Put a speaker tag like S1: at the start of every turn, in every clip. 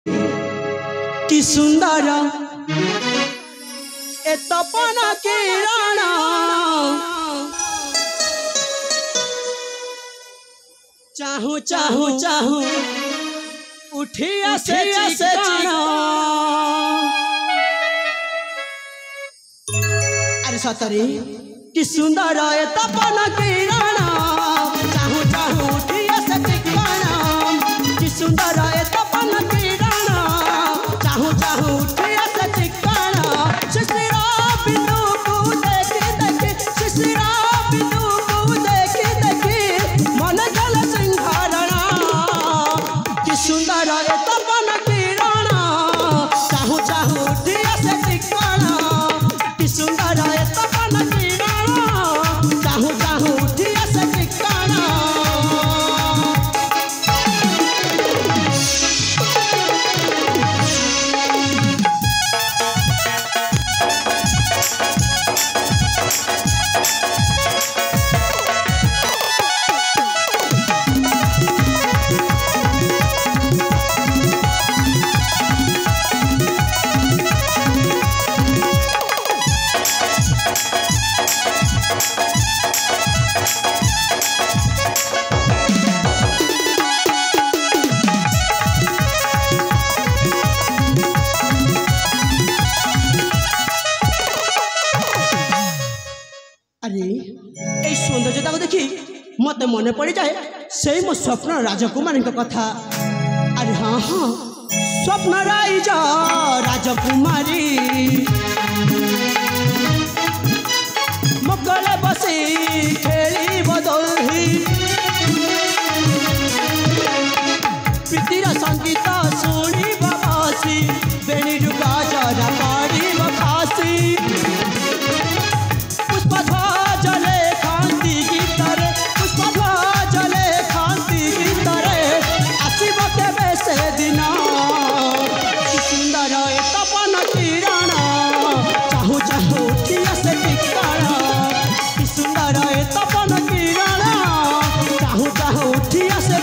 S1: कि सुंदर ए तपन किरण चाहू चाहू चाहू उठिया से अरे सतरी कि सुंदर ए तपन किरण चाहू चाहू उठिया से कि सुंदर ए तपन किरण चाहू चाहू उठिया से शिशिरा बिंदु को देखी देखी शिशिरा बिंदु को देखी देखी मन जल सिंहारणा कि सुंदर ए तपन किरण चाहू चाहू उठिया से कि सुंदर ए तपन किरण चाहू चाहू उठिया से सौंदर्यता को देखी मत मन पड़ जाए से मो स्वप्न राजकुमारी कथा। अरे हाँ हाँ स्वप्न राइजा राजकुमारी मकले बसी खेली बदली प्रीतिर संगीत शुणी बसी बेणी डुका जरा पड़ी बसी पुष्पध्वजले खांती गीतरे पुष्पध्वजले खांती गीतरे आसब केबे से दिन सुंदर ए तपन किरण चाहू चाहू उठिया से कि सुंदर ए तपन किरण चाहू चाहू उठिया से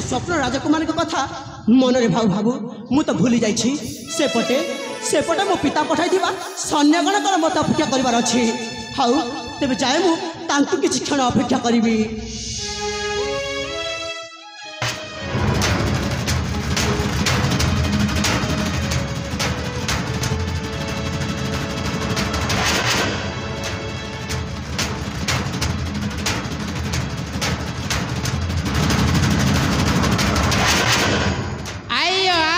S1: स्वप्न राजकुमारी कथा मन रे भाव भावु मु तो भूली जाइछि सेपटे मो पिता पठाई दिबा सैन्यगण कर मत अपेक्षा करिवार अछि हाउ तेबे जाय मु तांतु किछि क्षण अपेक्षा करिवि।